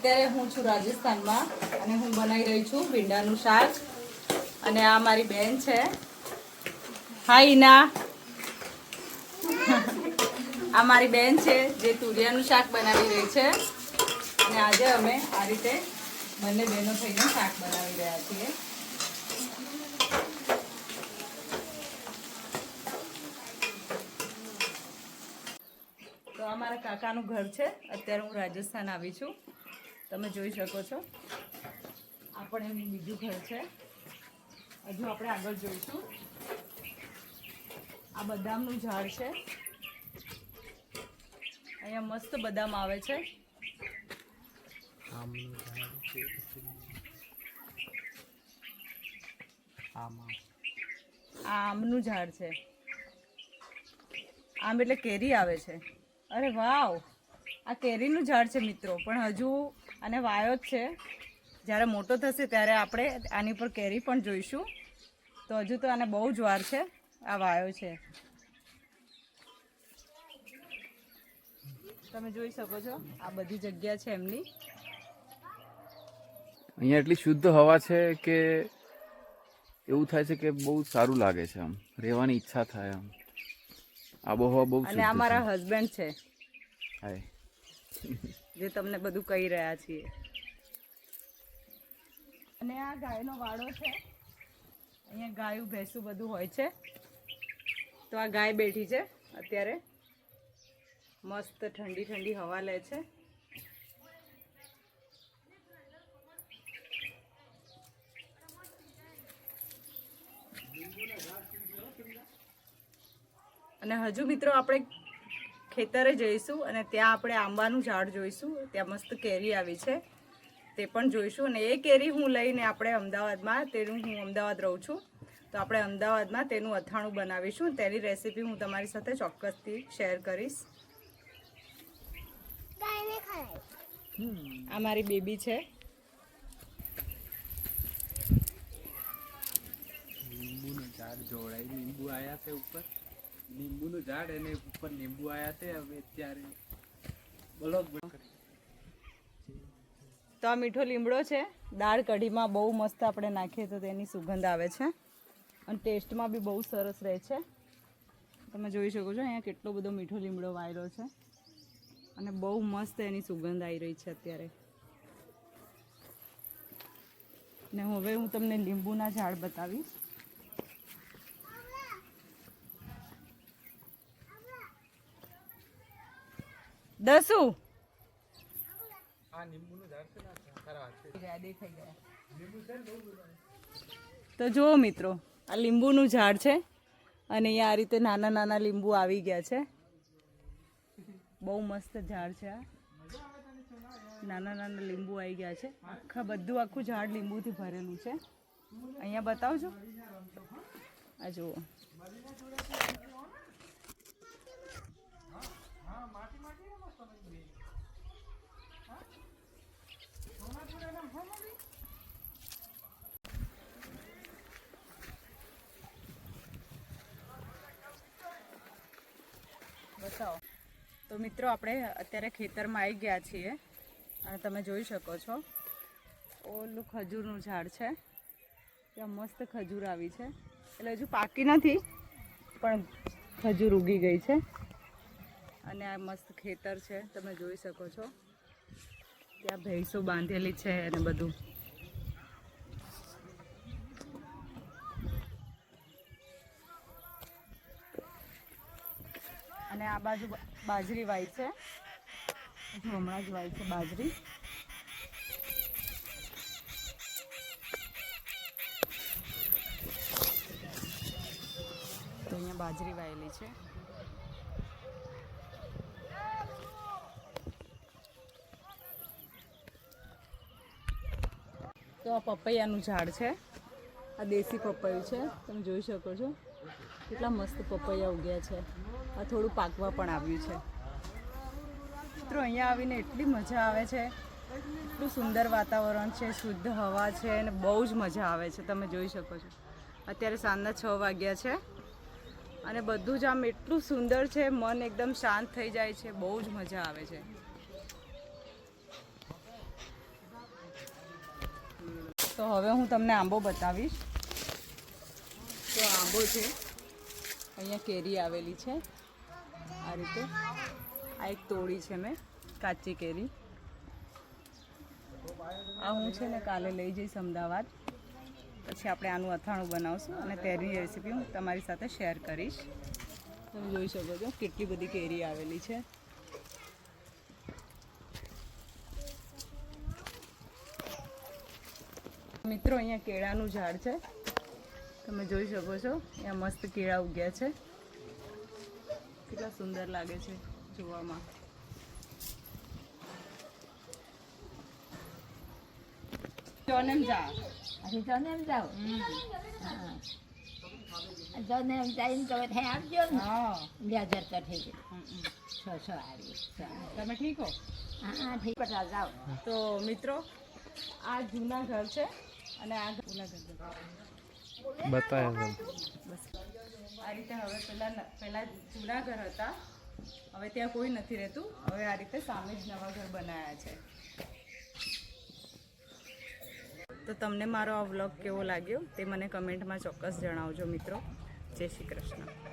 અત્યારે હું છું રાજસ્થાનમાં અને હું બનાવી રહી છું ભીંડાનું શાક. અને આ મારી બેન છે. હાય ઈના. આ મારી બેન છે જે તુરિયાનું શાક બનાવી રહી છે. અને આજે અમે આ રીતે બંને બહેનો થઈને શાક બનાવી રહ્યા છીએ. તો આ મારા કાકાનું ઘર છે. અત્યારે હું રાજસ્થાન આવી છું, તમે જોઈ શકો છો. આ પણ એમનું બીજું ઘર છે. હજુ આપણે આગળ જોઈશું. આ બદામનું ઝાડ છે. અહીંયા મસ્ત બદામ આવે છે. આ આમનું ઝાડ છે. આમ એટલે કેરી આવે છે. અરે વાવ, આ કેરીનું ઝાડ છે મિત્રો. પણ હજુ આને વાયો જ છે. જ્યારે મોટો થશે ત્યારે આપણે આની પર કેરી પણ જોઈશું. તો હજુ તો આને બહુ જ વાર છે. આ વાયો છે, તમે જોઈ શકો છો. આ બધી જગ્યા છે એમની. અહીંયા એટલી શુદ્ધ હવા છે કે એવું થાય છે કે બહુ સારું લાગે છે. આમ રહેવાની ઈચ્છા થાય. આમ આબોહવા બહુ. અને આ મારા હસબન્ડ છે. હાય. જે તમને બધું કહી રહ્યા છીએ. અને આ ગાયનો વાડો છે. અહીંયા ગાયું ભેંસું બધું હોય છે. તો આ ગાય બેઠી છે અત્યારે. મસ્ત ઠંડી ઠંડી હવા લે છે. અને હજુ મિત્રો આપણે ખેતરે જઈશું અને ત્યાં આપણે આંબાનું ઝાડ જોઈશું. ત્યાં મસ્ત કેરી આવી છે તે પણ જોઈશું. અને એ કેરી હું લઈને આપણે અમદાવાદમાં, હું અમદાવાદ રહું છું, તો આપણે અમદાવાદમાં તેનું અથાણું બનાવીશું. તેની રેસીપી હું તમારી સાથે ચોક્કસથી શેર કરીશ. આ મારી બેબી છે. લીંબુનું ઝાડ જોડાય. લીંબુ આયા છે ઉપર. લીંબુનું ઝાડ અને ઉપર લીંબુ આયા છે. હવે અત્યારે બોલો. તો આ મીઠો લીમડો છે. દાળ કઢીમાં બહુ મસ્ત આપણે નાખીએ તો તેની સુગંધ આવે છે. અને ટેસ્ટમાં બી બહુ સરસ રહે છે. તમે જોઈ શકો છો અહીંયા કેટલો બધો મીઠો લીમડો વાયેલો છે. અને બહુ મસ્ત એની સુગંધ આવી રહી છે અત્યારે. ને હવે હું તમને લીંબુના ઝાડ બતાવીશ. દસુ તો જુઓ મિત્રો, આ લીંબુનું ઝાડ છે. અને અહીંયા આ રીતે નાના નાના લીંબુ આવી ગયા છે. બહુ મસ્ત ઝાડ છે આ. નાના નાના લીંબુ આવી ગયા છે. આખું ઝાડ લીંબુથી ભરેલું છે. અહીંયા બતાવજો. આ જુઓ. બતાવો. તો મિત્રો આપણે અત્યારે ખેતરમાં આવી ગયા છીએ. અને તમે જોઈ શકો છો ઓલું ખજૂરનું ઝાડ છે. ત્યાં મસ્ત ખજૂર આવી છે. એટલે હજુ પાકી નથી પણ ખજૂર ઉગી ગઈ છે. અને આ મસ્ત ખેતર છે, તમે જોઈ શકો છો. ત્યાં ભેંસો બાંધેલી છે અને બધું. અને આ બાજુ બાજરી વાઈ છે. હમણાં જ વાઈ છે બાજરી. તો અહીંયા બાજરી વાયેલી છે. તો આ પપૈયાનું ઝાડ છે. આ દેશી પપૈયું છે, તમે જોઈ શકો છો. કેટલા મસ્ત પપૈયા ઉગ્યા છે. આ થોડું પાકવા પણ આવ્યું છે. મિત્રો અહીંયા આવીને એટલી મજા આવે છે. એટલું સુંદર વાતાવરણ છે, શુદ્ધ હવા છે અને બહુ જ મજા આવે છે. તમે જોઈ શકો છો. અત્યારે સાંજના 6 વાગ્યા છે અને બધું જ આમ એટલું સુંદર છે. મન એકદમ શાંત થઈ જાય છે. બહુ જ મજા આવે છે. તો હવે હું તમને આંબો બતાવીશ. તો આંબો છે, અહીંયા કેરી આવેલી છે આ રીતે. આ એક તોડી છે મેં, કાચી કેરી. આ હું છે ને કાલે લઈ જઈશ અમદાવાદ, પછી આપણે આનું અથાણું બનાવશું અને તેની રેસીપી હું તમારી સાથે શેર કરીશ. તમે જોઈ શકો છો કેટલી બધી કેરી આવેલી છે. મિત્રો અહીંયા કેળાનું ઝાડ છે, તમે જોઈ શકો છો. અહીંયા મસ્ત કેળા ઉગ્યા છે, કેટલા સુંદર લાગે છે જોવામાં. જોને એમ જા Thì cho nên đâu cho nên chạy tôi theo chứ હા. giờ giật cái thì sợ sợ તમે ઠીક હો? thì bắt đầu đâu તો મિત્રો આ જૂના ઘર છે અને આ જૂના ઘર બતાવ્યા બસ આ રીતે. હવે પહેલા જૂના ઘર હતા, હવે ત્યાં કોઈ નથી રહેતું. હવે આ રીતે સામે જ નવા ઘર બનાવ્યા છે. તો તમને મારો આ વ્લોગ કેવો લાગ્યો તે મને કમેન્ટમાં ચોક્કસ જણાવજો મિત્રો. જય શ્રી કૃષ્ણ.